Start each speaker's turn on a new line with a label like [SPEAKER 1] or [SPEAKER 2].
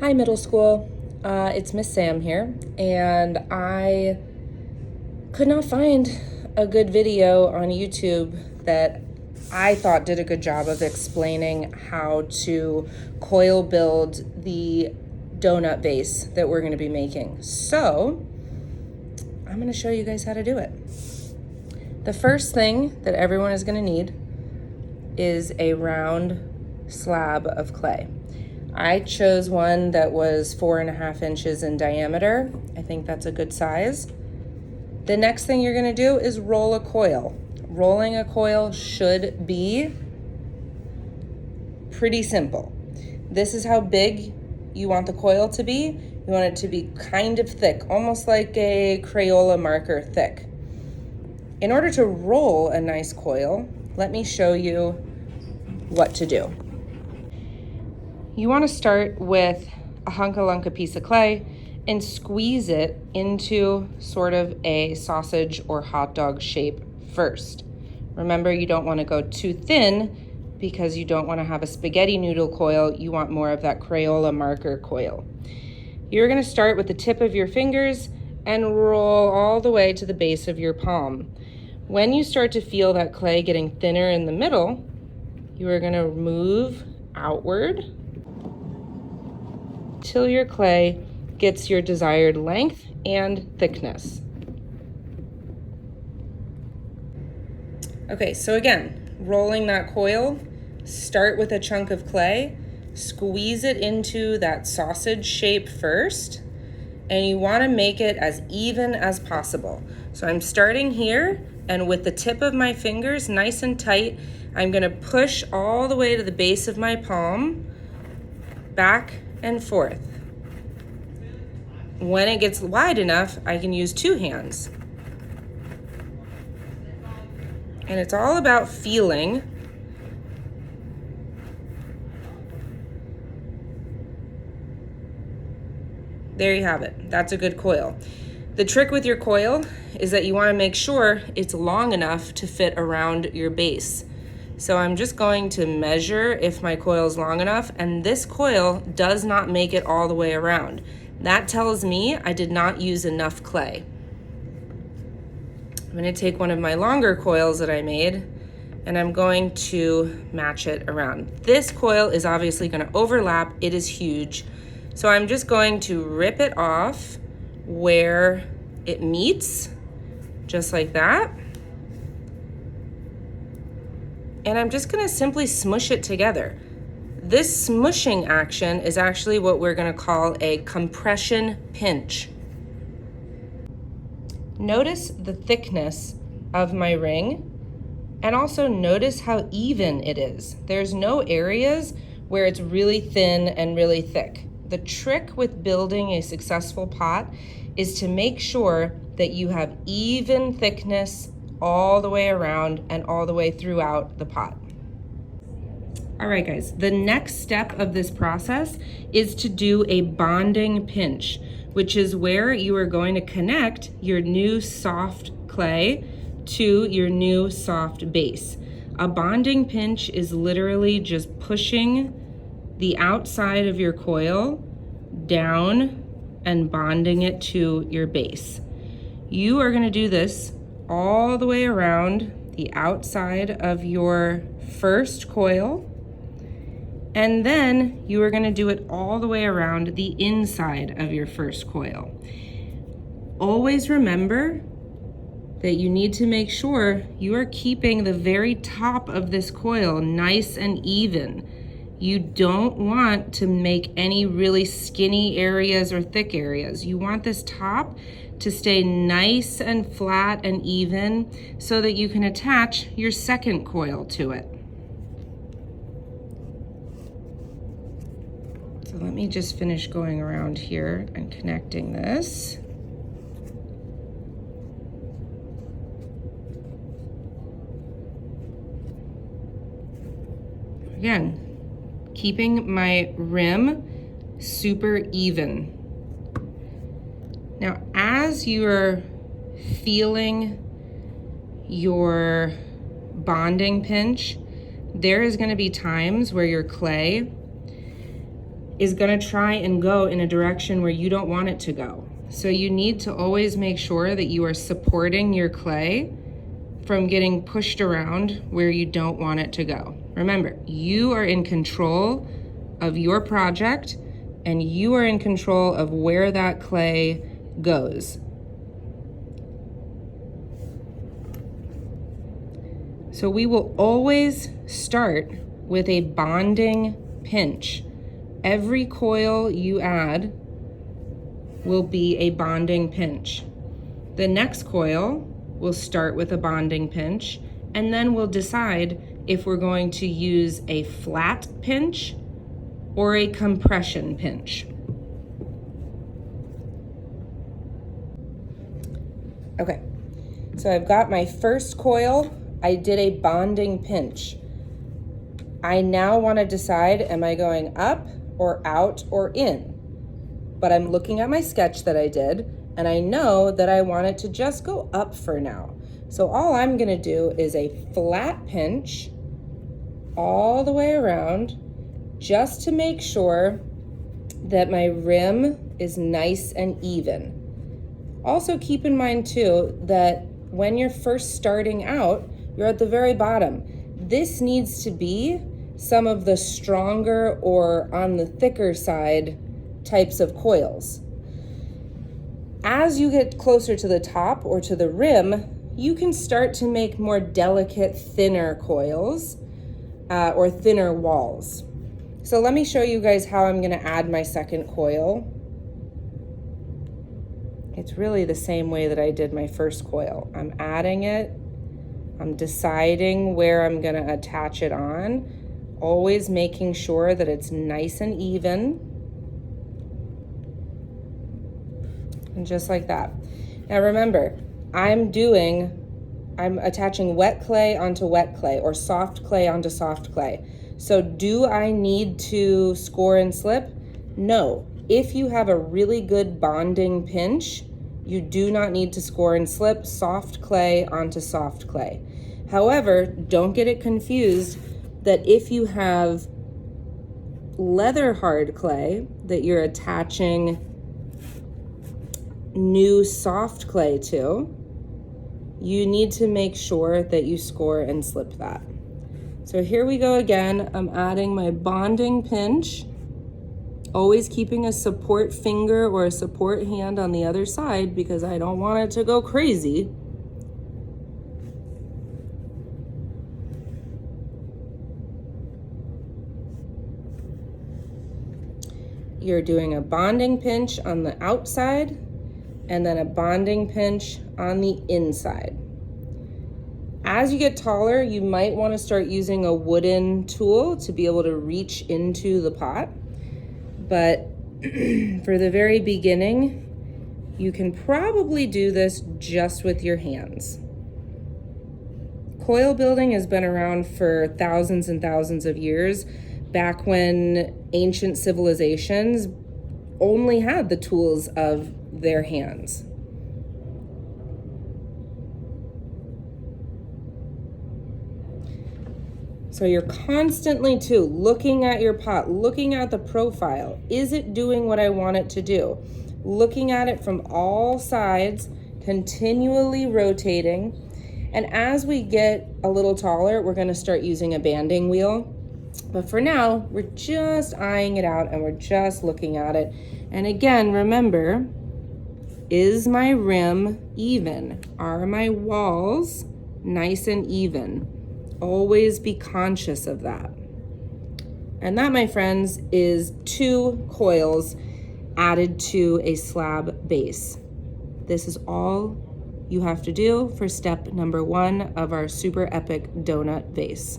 [SPEAKER 1] Hi, middle school. It's Miss Sam here, and I could not find a good video on YouTube that I thought did a good job of explaining how to coil build the donut vase that we're going to be making. So I'm going to show you guys how to do it. The first thing that everyone is going to need is a round slab of clay. I chose one that was 4.5 inches in diameter. I think that's a good size. The next thing you're gonna do is roll a coil. Rolling a coil should be pretty simple. This is how big you want the coil to be. You want it to be kind of thick, almost like a Crayola marker thick. In order to roll a nice coil, let me show you what to do. You want to start with a hunka-lunka piece of clay and squeeze it into sort of a sausage or hot dog shape first. Remember, you don't want to go too thin because you don't want to have a spaghetti noodle coil. You want more of that Crayola marker coil. You're going to start with the tip of your fingers and roll all the way to the base of your palm. When you start to feel that clay getting thinner in the middle, you are going to move outward till your clay gets your desired length and thickness. Okay, so again, rolling that coil, start with a chunk of clay, squeeze it into that sausage shape first, and you want to make it as even as possible. So I'm starting here, and with the tip of my fingers nice and tight, I'm going to push all the way to the base of my palm, back and forth. When it gets wide enough, I can use 2 hands. And it's all about feeling. There you have it. That's a good coil. The trick with your coil is that you want to make sure it's long enough to fit around your base. So I'm just going to measure if my coil is long enough, and this coil does not make it all the way around. That tells me I did not use enough clay. I'm going to take one of my longer coils that I made, and I'm going to match it around. This coil is obviously going to overlap. It is huge. So I'm just going to rip it off where it meets, just like that. And I'm just gonna simply smush it together. This smushing action is actually what we're gonna call a compression pinch. Notice the thickness of my ring, and also notice how even it is. There's no areas where it's really thin and really thick. The trick with building a successful pot is to make sure that you have even thickness all the way around and all the way throughout the pot. All right, guys, the next step of this process is to do a bonding pinch, which is where you are going to connect your new soft clay to your new soft base. A bonding pinch is literally just pushing the outside of your coil down and bonding it to your base. You are going to do this all the way around the outside of your first coil, and then you are going to do it all the way around the inside of your first coil. Always remember that you need to make sure you are keeping the very top of this coil nice and even. You don't want to make any really skinny areas or thick areas. You want this top to stay nice and flat and even so that you can attach your second coil to it. So let me just finish going around here and connecting this. Again, keeping my rim super even. Now, as you're feeling your bonding pinch, there is going to be times where your clay is gonna try and go in a direction where you don't want it to go. So you need to always make sure that you are supporting your clay from getting pushed around where you don't want it to go. Remember, you are in control of your project and you are in control of where that clay goes. So we will always start with a bonding pinch. Every coil you add will be a bonding pinch. The next coil will start with a bonding pinch, and then we'll decide if we're going to use a flat pinch or a compression pinch. Okay, so I've got my first coil. I did a bonding pinch. I now want to decide, am I going up or out or in? But I'm looking at my sketch that I did, and I know that I want it to just go up for now. So all I'm gonna do is a flat pinch all the way around, just to make sure that my rim is nice and even. Also keep in mind too, that when you're first starting out, you're at the very bottom. This needs to be some of the stronger or on the thicker side types of coils. As you get closer to the top or to the rim, you can start to make more delicate, thinner coils or thinner walls. So let me show you guys how I'm gonna add my second coil. It's really the same way that I did my first coil. I'm adding it, I'm deciding where I'm gonna attach it on, always making sure that it's nice and even. And just like that. Now remember, I'm attaching wet clay onto wet clay or soft clay onto soft clay. So do I need to score and slip? No. If you have a really good bonding pinch, you do not need to score and slip soft clay onto soft clay. However, don't get it confused that if you have leather hard clay that you're attaching new soft clay to, you need to make sure that you score and slip that. So here we go again. I'm adding my bonding pinch, always keeping a support finger or a support hand on the other side because I don't want it to go crazy. You're doing a bonding pinch on the outside and then a bonding pinch on the inside. As you get taller, you might want to start using a wooden tool to be able to reach into the pot. But for the very beginning, you can probably do this just with your hands. Coil building has been around for thousands and thousands of years, back when ancient civilizations only had the tools of their hands. So you're constantly too looking at your pot, looking at the profile. Is it doing what I want it to do? Looking at it from all sides, continually rotating. And as we get a little taller, we're gonna start using a banding wheel. But for now, we're just eyeing it out and we're just looking at it. And again, remember, is my rim even? Are my walls nice and even? Always be conscious of that. And that, my friends, is 2 coils added to a slab base. This is all you have to do for step number 1 of our super epic donut vase.